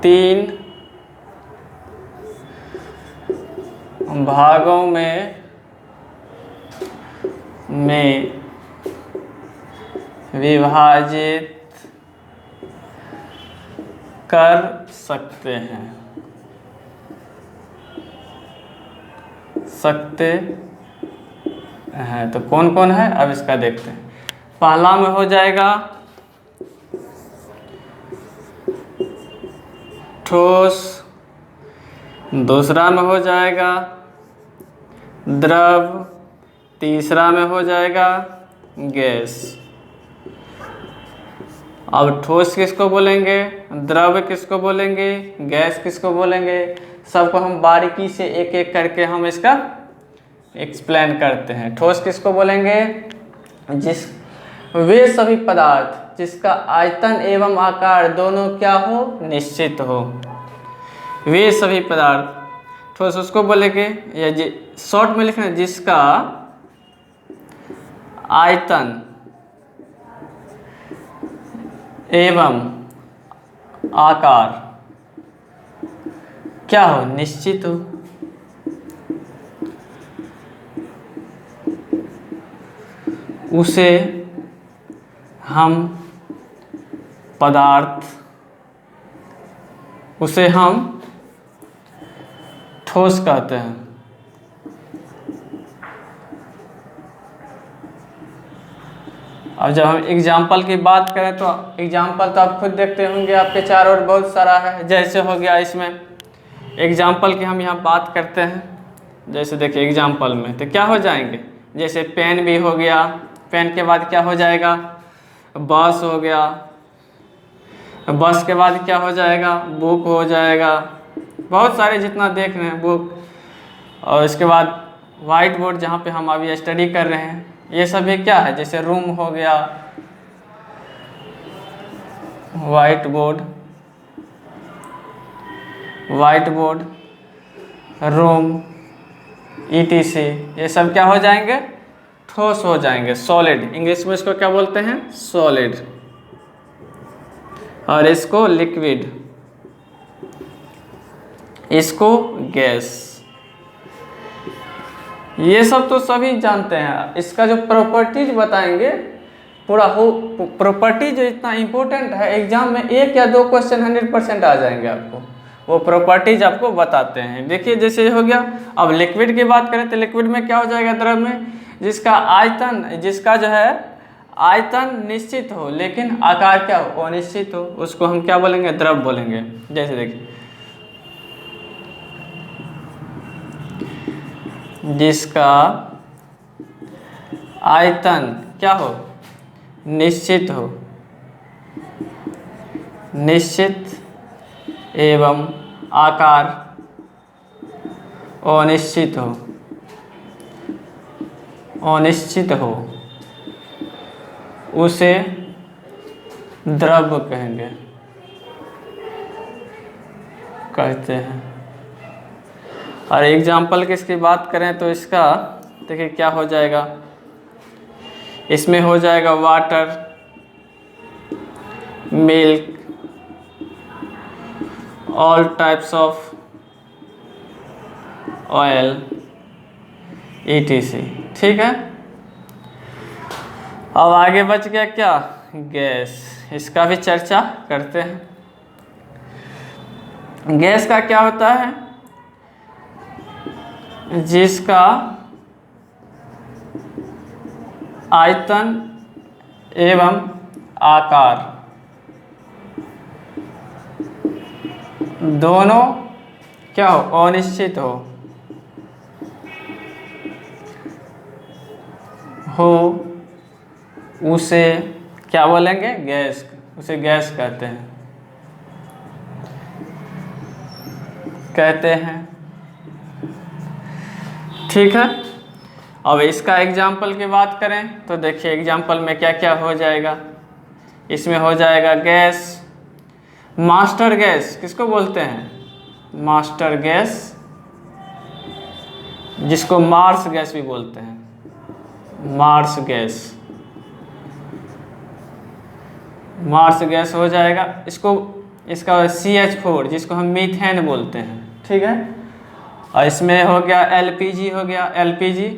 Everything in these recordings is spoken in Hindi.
3 भागों में विभाजित कर सकते हैं। तो कौन कौन है, अब इसका देखते हैं। पहला में हो जाएगा ठोस, दूसरा में हो जाएगा द्रव, तीसरा में हो जाएगा गैस। अब ठोस किसको बोलेंगे, द्रव किसको बोलेंगे, गैस किसको बोलेंगे, सबको हम बारीकी से एक एक करके हम इसका एक्सप्लेन करते हैं। ठोस किसको बोलेंगे, वे सभी पदार्थ जिसका आयतन एवं आकार दोनों क्या हो, निश्चित हो, वे सभी पदार्थ ठोस उसको बोलेंगे। या शॉर्ट में लिखना, जिसका आयतन एवं आकार क्या हो, निश्चित हो। उसे हम ठोस कहते हैं। अब जब हम एग्जाम्पल की बात करें तो एग्जाम्पल तो आप खुद देखते होंगे, आपके चारों ओर बहुत सारा है। जैसे हो गया, इसमें एग्जाम्पल की हम यहाँ बात करते हैं। जैसे देखिए एग्जाम्पल में तो क्या हो जाएंगे, जैसे पेन भी हो गया, पेन के बाद क्या हो जाएगा, बस हो गया, बस के बाद क्या हो जाएगा, बुक हो जाएगा, बहुत सारे जितना देख रहे हैं बुक। और इसके बाद वाइट बोर्ड जहाँ पे हम अभी स्टडी कर रहे हैं, ये सभी क्या है, जैसे रूम हो गया, वाइट बोर्ड, रूम, ETC, ये सब क्या हो जाएंगे, ठोस हो जाएंगे, सॉलिड। इंग्लिश में इसको क्या बोलते हैं, सॉलिड। और इसको लिक्विड, इसको गैस। ये सब तो सभी जानते हैं। इसका जो प्रॉपर्टीज बताएंगे पूरा हो, प्रॉपर्टीज इतना इम्पोर्टेंट है, एग्जाम में 1 या 2 क्वेश्चन 100% आ जाएंगे आपको, वो प्रॉपर्टीज आपको बताते हैं। देखिए जैसे हो गया, अब लिक्विड की बात करें तो लिक्विड में क्या हो जाएगा, द्रव में जिसका जो है आयतन निश्चित हो लेकिन आकार क्या हो, अनिश्चित हो, उसको हम क्या बोलेंगे, द्रव बोलेंगे। जैसे देखिए, जिसका आयतन क्या हो, निश्चित एवं आकार अनिश्चित हो, उसे द्रव कहते हैं। और एग्जाम्पल की इसकी बात करें तो इसका देखिए क्या हो जाएगा, इसमें हो जाएगा water, milk, all types of oil, ETC। ठीक है, अब आगे बच गया क्या, गैस। इसका भी चर्चा करते हैं। गैस का क्या होता है, जिसका आयतन एवं आकार दोनों क्या हो, अनिश्चित हो, उसे क्या बोलेंगे, गैस, उसे गैस कहते हैं। ठीक है, अब इसका एग्जाम्पल की बात करें तो देखिए एग्जाम्पल में क्या क्या हो जाएगा। इसमें हो जाएगा गैस, मास्टर गैस किसको बोलते हैं, मास्टर गैस, जिसको मार्स गैस भी बोलते हैं, मार्स गैस हो जाएगा। इसको इसका CH4 जिसको हम मीथेन बोलते हैं, ठीक है। और इसमें हो गया LPG, हो गया LPG,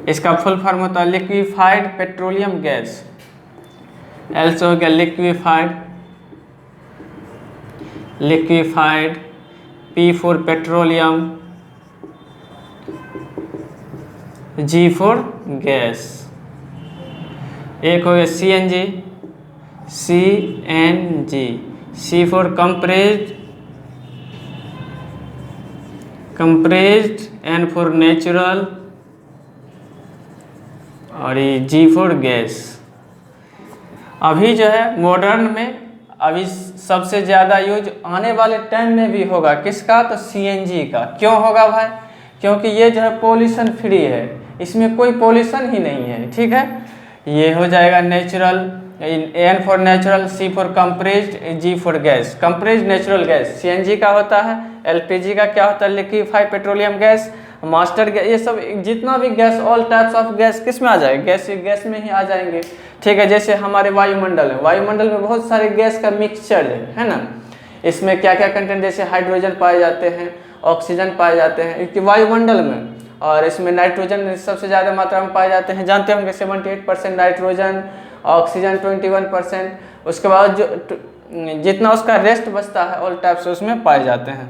इसका फुल फॉर्म होता है लिक्विफाइड पेट्रोलियम गैस। एल से हो गया liquefied, P for petroleum, G for gas. एक हो गया CNG, C for compressed, N for natural, और ये G फॉर गैस। अभी जो है मॉडर्न में अभी सबसे ज़्यादा यूज आने वाले टाइम में भी होगा किसका, तो CNG का। क्यों होगा भाई, क्योंकि ये जो है पोल्यूशन फ्री है, इसमें कोई पोल्यूशन ही नहीं है, ठीक है। ये हो जाएगा natural, N for natural, C for compressed, G for gas. Compressed natural gas CNG का होता है। LPG का क्या होता है, liquefied petroleum gas, master gas. ये सब जितना भी gas, all types of gas किस में आ जाएगा, गैस में ही आ जाएंगे, ठीक है। जैसे हमारे वायुमंडल है, वायुमंडल में बहुत सारे गैस का मिक्सचर है ना। इसमें क्या क्या कंटेंट, जैसे हाइड्रोजन पाए जाते हैं, ऑक्सीजन पाए जाते हैं इसके वायुमंडल में, और इसमें नाइट्रोजन सबसे ज़्यादा मात्रा में पाए जाते हैं, जानते होंगे 78% नाइट्रोजन, ऑक्सीजन 21%। उसके बाद जो जितना उसका रेस्ट बचता है ऑल टाइप्स उसमें पाए जाते हैं।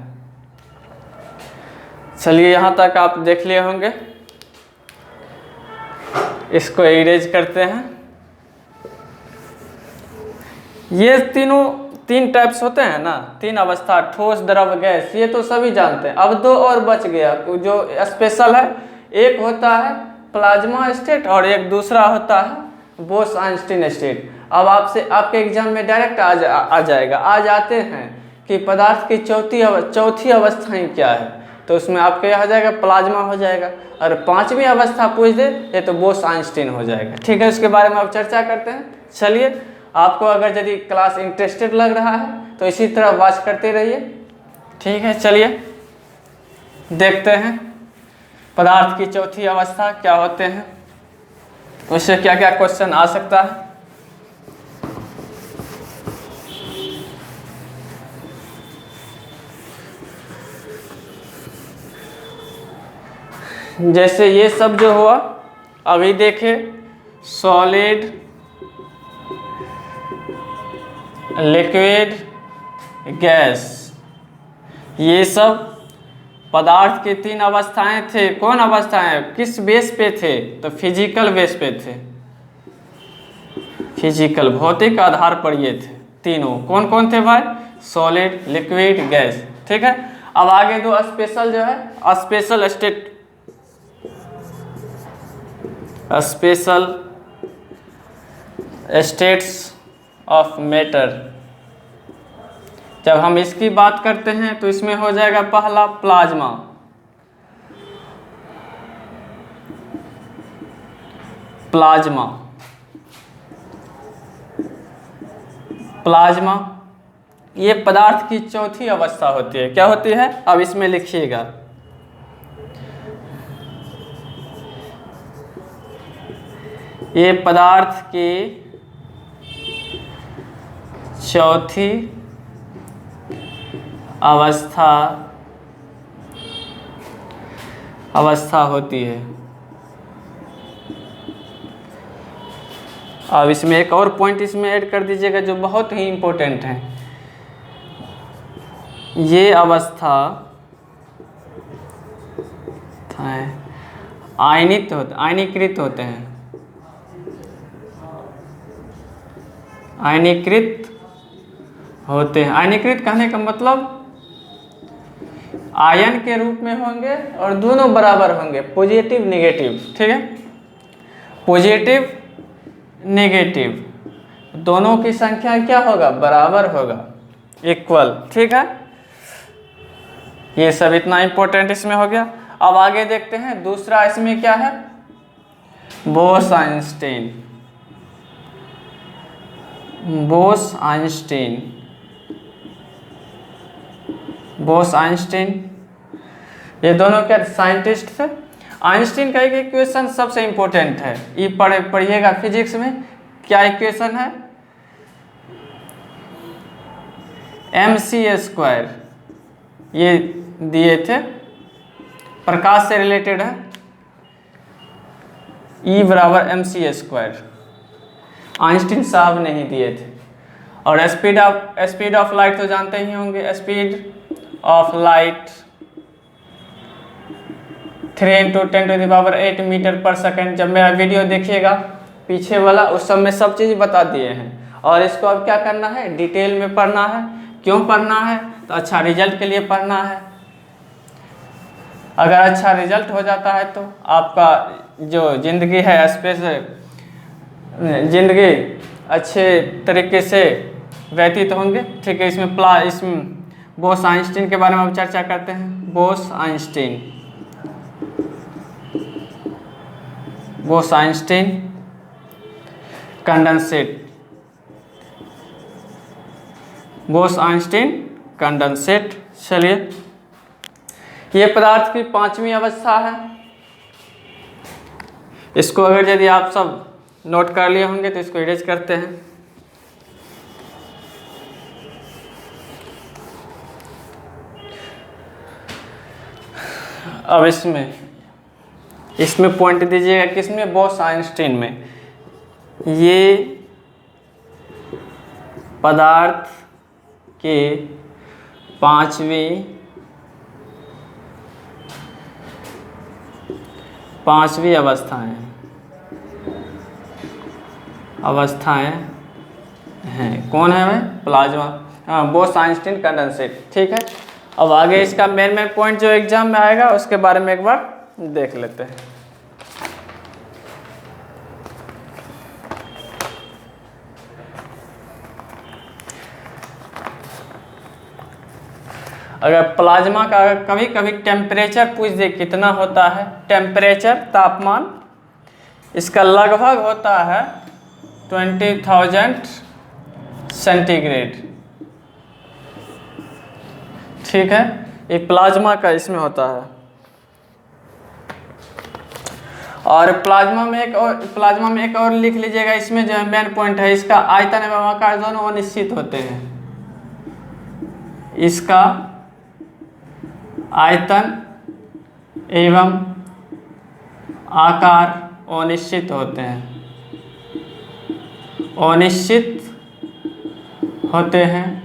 चलिए यहाँ तक आप देख लिए होंगे, इसको इरेज करते हैं। ये तीन टाइप्स होते हैं ना, तीन अवस्था, ठोस, द्रव, गैस, ये तो सभी जानते हैं। अब दो और बच गया जो स्पेशल है, एक होता है प्लाज्मा स्टेट और एक दूसरा होता है बोस-आइंस्टीन स्टेट। अब आपसे आपके एग्जाम में डायरेक्ट आ जाएगा, आ जाते हैं कि पदार्थ की चौथी अवस्थाएं क्या है, तो उसमें आपके यहाँ आ जाएगा प्लाज्मा हो जाएगा, और पांचवी अवस्था पूछ दे ये तो बोस-आइंस्टीन हो जाएगा, ठीक है। उसके बारे में अब चर्चा करते हैं। चलिए, आपको अगर यदि क्लास इंटरेस्टेड लग रहा है तो इसी तरह वॉच करते रहिए, ठीक है। चलिए देखते हैं पदार्थ की चौथी अवस्था क्या होते हैं, उससे क्या क्या क्वेश्चन आ सकता है। जैसे ये सब जो हुआ अभी देखे, सॉलिड, लिक्विड, गैस, ये सब पदार्थ की तीन अवस्थाएं थे। कौन अवस्थाएं, किस बेस पे थे, तो फिजिकल बेस पे थे, फिजिकल भौतिक आधार पर ये थे तीनों। कौन कौन थे भाई, सॉलिड, लिक्विड, गैस, ठीक है। अब आगे दो स्पेशल जो है, स्पेशल स्टेट्स ऑफ मैटर। जब हम इसकी बात करते हैं तो इसमें हो जाएगा पहला प्लाज्मा, प्लाज्मा ये पदार्थ की चौथी अवस्था होती है। क्या होती है, अब इसमें लिखिएगा, ये पदार्थ की चौथी अवस्था होती है। अब इसमें एक और पॉइंट इसमें ऐड कर दीजिएगा जो बहुत ही इम्पोर्टेंट है। ये अवस्था आयनीकृत होते हैं। आयनीकृत कहने का मतलब आयन के रूप में होंगे और दोनों बराबर होंगे, पॉजिटिव नेगेटिव, ठीक है। पॉजिटिव नेगेटिव दोनों की संख्या क्या होगा, बराबर होगा, इक्वल, ठीक है। ये सब इतना इम्पोर्टेंट इसमें हो गया। अब आगे देखते हैं दूसरा इसमें क्या है, बोस-आइंस्टीन ये दोनों क्या साइंटिस्ट थे। आइंस्टीन का एक इक्वेशन सबसे इम्पोर्टेंट है, ये पढ़िएगा फिजिक्स में। क्या इक्वेशन है, mc² ये दिए थे, प्रकाश से रिलेटेड है, E बराबर mc², आइंस्टीन साहब ने ही दिए थे। और स्पीड ऑफ लाइट तो जानते ही होंगे, स्पीड ऑफ लाइट 3 × 10⁸ मीटर पर सेकेंड। जब मेरा वीडियो देखिएगा पीछे वाला, उस सब में सब चीज़ बता दिए हैं। और इसको अब क्या करना है, डिटेल में पढ़ना है। क्यों पढ़ना है, तो अच्छा रिजल्ट के लिए पढ़ना है। अगर अच्छा रिजल्ट हो जाता है तो आपका जो ज़िंदगी है, स्पेस ज़िंदगी अच्छे तरीके से व्यतीत होंगे। ठीक है, इसमें बोस आइंस्टीन के बारे में हम चर्चा करते हैं। Bose Einstein condensate, Bose Einstein condensate. चलिए, ये पदार्थ की 5वीं अवस्था है। इसको अगर यदि आप सब नोट कर लिए होंगे तो इसको इरेज करते हैं। अब इसमें पॉइंट दीजिएगा, किसमें, बोस आइंस्टीन में। ये पदार्थ के 5वीं अवस्थाएं हैं। कौन है वह, प्लाज्मा, हाँ, बोस आइंस्टीन कंडेंसेट। ठीक है, अब आगे इसका मेन पॉइंट जो एग्जाम में आएगा उसके बारे में एक बार देख लेते हैं। अगर प्लाज्मा का कभी कभी टेम्परेचर पूछ दे कितना होता है, टेम्परेचर तापमान इसका लगभग होता है 20,000 सेंटीग्रेड। ठीक है, ये प्लाज्मा का इसमें होता है। और प्लाज्मा में एक और लिख लीजिएगा, इसमें जो है मेन पॉइंट है, इसका आयतन एवं आकार दोनों अनिश्चित होते हैं। इसका आयतन एवं आकार अनिश्चित होते हैं,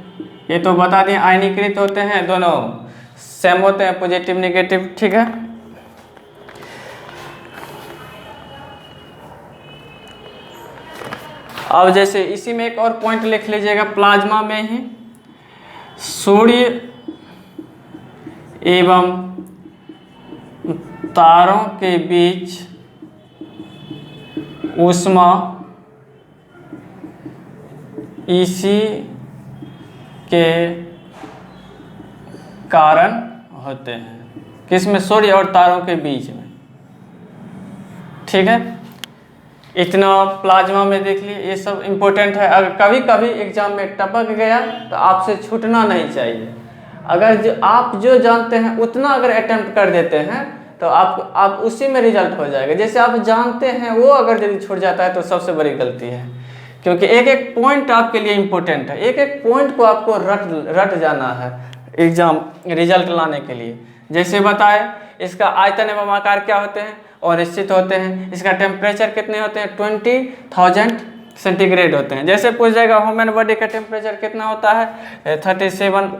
ये तो बता दें, आयनीकृत होते हैं, दोनों सेम होते हैं, पॉजिटिव नेगेटिव। ठीक है, अब जैसे इसी में एक और पॉइंट लिख लीजिएगा, प्लाज्मा में ही सूर्य एवं तारों के बीच ऊष्मा इसी के कारण होते हैं। किसमें, सूर्य और तारों के बीच में। ठीक है, इतना प्लाज्मा में देख लिए, ये सब इम्पोर्टेंट है। अगर कभी कभी एग्जाम में टपक गया तो आपसे छूटना नहीं चाहिए। अगर आप जो जानते हैं उतना अगर अटेम्प्ट कर देते हैं तो आप उसी में रिजल्ट हो जाएगा। जैसे आप जानते हैं वो अगर यदि छूट जाता है तो सबसे बड़ी गलती है, क्योंकि एक एक पॉइंट आपके लिए इम्पोर्टेंट है। एक एक पॉइंट को आपको रट जाना है एग्जाम रिजल्ट लाने के लिए। जैसे बताए, इसका आयतन एवं आकार क्या होते हैं, अनिश्चित होते हैं। इसका टेम्परेचर कितने होते हैं, 20,000 सेंटीग्रेड होते हैं। जैसे पूछ जाएगा ह्यूमन बॉडी का टेम्परेचर कितना होता है, 37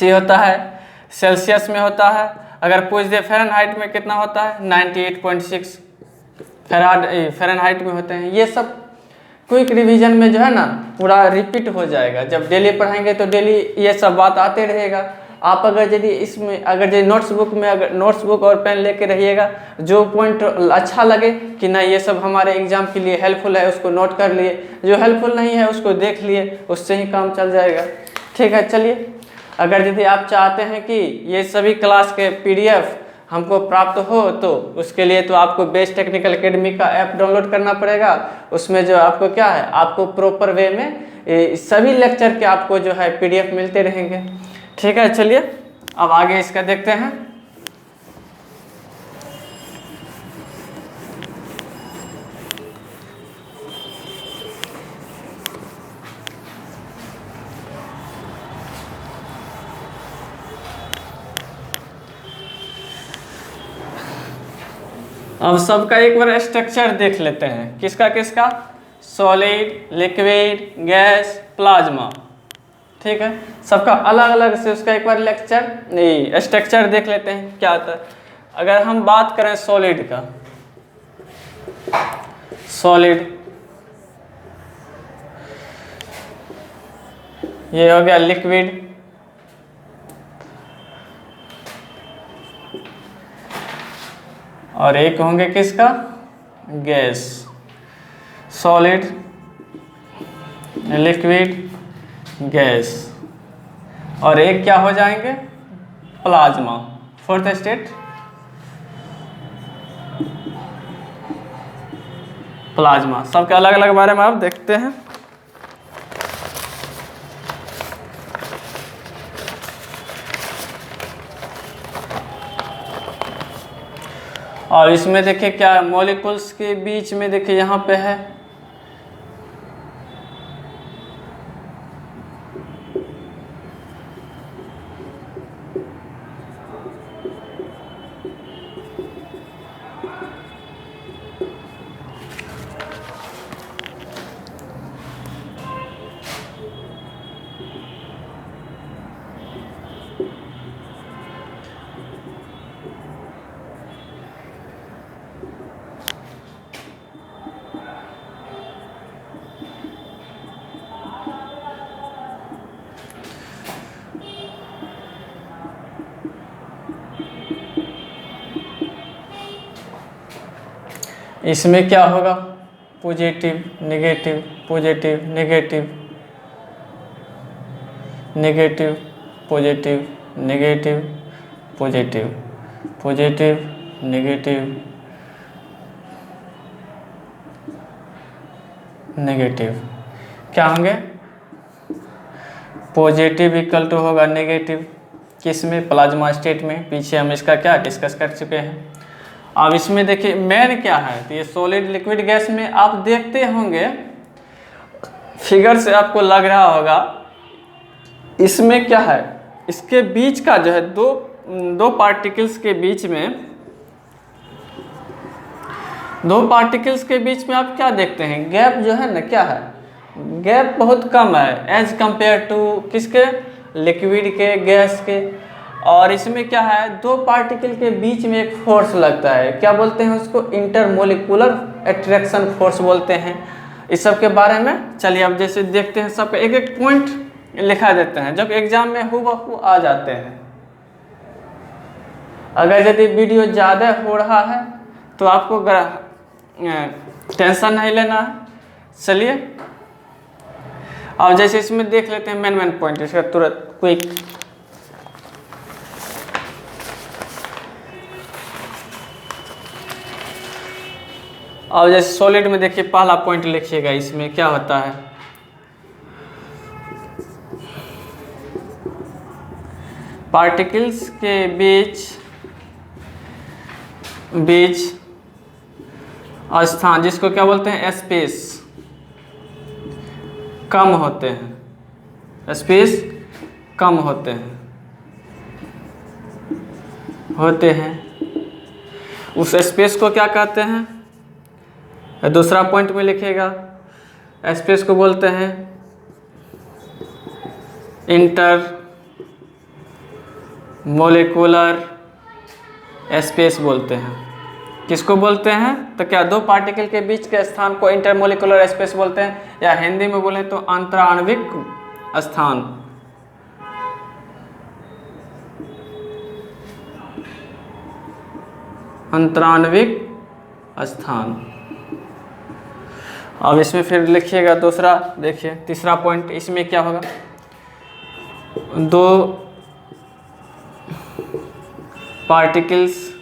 होता है, सेल्सियस में होता है। अगर पूछ दे फ़ारेनहाइट में कितना होता है, 98.6 फ़ारेनहाइट में होते हैं। ये सब क्विक रिवीजन में जो है ना पूरा रिपीट हो जाएगा। जब डेली पढ़ाएंगे तो डेली ये सब बात आते रहेगा। आप अगर यदि इसमें अगर यदि नोट्स बुक और पेन लेके रहिएगा, जो पॉइंट अच्छा लगे कि ना ये सब हमारे एग्जाम के लिए हेल्पफुल है उसको नोट कर लिए, जो हेल्पफुल नहीं है उसको देख लिए, उससे ही काम चल जाएगा। ठीक है, चलिए, अगर यदि आप चाहते हैं कि ये सभी क्लास के PDF हमको प्राप्त हो तो उसके लिए तो आपको बेस्ट टेक्निकल एकेडमी का ऐप डाउनलोड करना पड़ेगा। उसमें जो आपको क्या है, आपको प्रॉपर वे में सभी लेक्चर के आपको जो है PDF मिलते रहेंगे। ठीक है, चलिए अब आगे इसका देखते हैं। अब सबका एक बार स्ट्रक्चर देख लेते हैं, किसका किसका, सॉलिड, लिक्विड, गैस, प्लाज्मा। ठीक है, सबका अलग अलग से उसका एक बार लेक्चर नहीं स्ट्रक्चर देख लेते हैं क्या आता है। अगर हम बात करें सॉलिड का, सॉलिड ये हो गया लिक्विड, और एक होंगे किसका, गैस। सॉलिड, लिक्विड, गैस, और एक क्या हो जाएंगे, प्लाज्मा, फोर्थ स्टेट प्लाज्मा। सबके अलग अलग बारे में आप देखते हैं। और इसमें देखिए क्या मॉलिक्यूल्स के बीच में देखिए यहाँ पे है इसमें क्या होगा, positive negative, positive negative, negative positive, negative positive, positive negative, negative. क्या होंगे, पॉजिटिव इक्वल टू होगा नेगेटिव, किस में, प्लाज्मा स्टेट में। पीछे हम इसका क्या डिस्कस कर चुके हैं। अब इसमें देखिए मेन क्या है, तो ये सॉलिड लिक्विड गैस में आप देखते होंगे फिगर से आपको लग रहा होगा, इसमें क्या है, इसके बीच का जो है दो पार्टिकल्स के बीच में, दो पार्टिकल्स के बीच में आप क्या देखते हैं, गैप जो है ना, क्या है, गैप बहुत कम है एज कंपेयर टू किसके, लिक्विड के, गैस के। और इसमें क्या है, दो पार्टिकल के बीच में एक फोर्स लगता है, क्या बोलते हैं उसको, इंटरमोलिकुलर अट्रैक्शन फोर्स बोलते हैं। इस सब के बारे में चलिए अब जैसे देखते हैं, सब एक एक पॉइंट लिखा देते हैं जो एग्जाम में हुबहू आ जाते हैं। अगर यदि वीडियो ज़्यादा हो रहा है तो आपको टेंशन नहीं लेना है। चलिए अब जैसे इसमें देख लेते हैं मेन पॉइंट, इसका तुरंत क्विक। अब जैसे सॉलिड में देखिए पहला पॉइंट लिखिएगा, इसमें क्या होता है, पार्टिकल्स के बीच स्थान, जिसको क्या बोलते हैं, स्पेस, कम होते हैं, स्पेस कम होते हैं, उस स्पेस को क्या कहते हैं, दूसरा पॉइंट में लिखिएगा, स्पेस को बोलते हैं इंटर मोलिकुलर स्पेस बोलते हैं। किसको बोलते हैं, तो क्या दो पार्टिकल के बीच के स्थान को इंटरमोलिकुलर स्पेस बोलते हैं, या हिंदी में बोले तो अंतराण्विक स्थान। अंतराण्विक स्थान। अब इसमें फिर लिखिएगा दूसरा, देखिए तीसरा पॉइंट, इसमें क्या होगा, दो पार्टिकल्स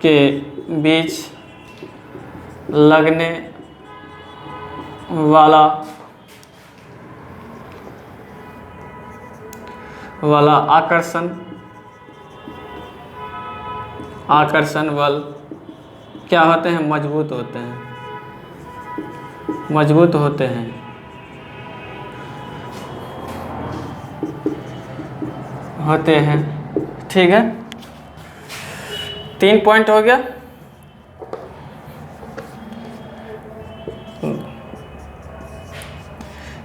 के बीच लगने वाला आकर्षण बल क्या होते हैं, मजबूत होते हैं, होते हैं। ठीक है, 3 पॉइंट हो गया।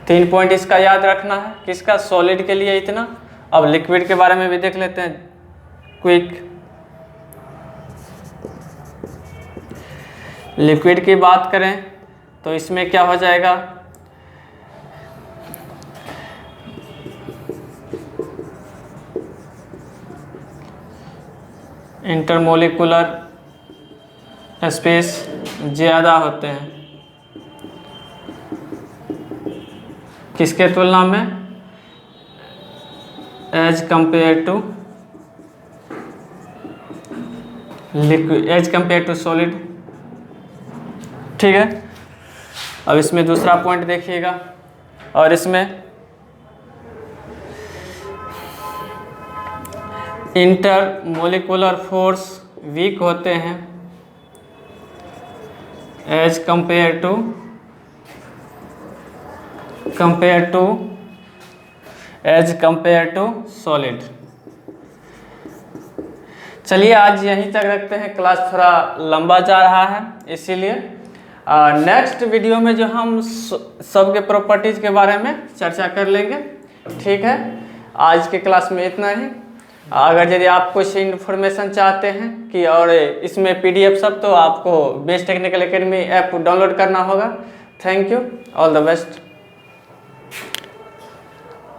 3 पॉइंट इसका याद रखना है, किसका, सॉलिड के लिए इतना। अब लिक्विड के बारे में भी देख लेते हैं क्विक। लिक्विड की बात करें तो इसमें क्या हो जाएगा, इंटरमोलिकुलर स्पेस ज़्यादा होते हैं किसके तुलना में, as compare to liquid, as compare to solid. ठीक है। अब इसमें दूसरा पॉइंट देखिएगा, और इसमें इंटरमोलिकुलर फोर्स वीक होते हैं एज कंपेयर टू सॉलिड। चलिए आज यहीं तक रखते हैं, क्लास थोड़ा लंबा जा रहा है, इसीलिए नेक्स्ट वीडियो में जो हम सबके प्रॉपर्टीज के बारे में चर्चा कर लेंगे। ठीक है, आज के क्लास में इतना ही। अगर यदि आप कुछ इन्फॉर्मेशन चाहते हैं कि और इसमें PDF सब, तो आपको best technical academy app download करना होगा। Thank you, all the best.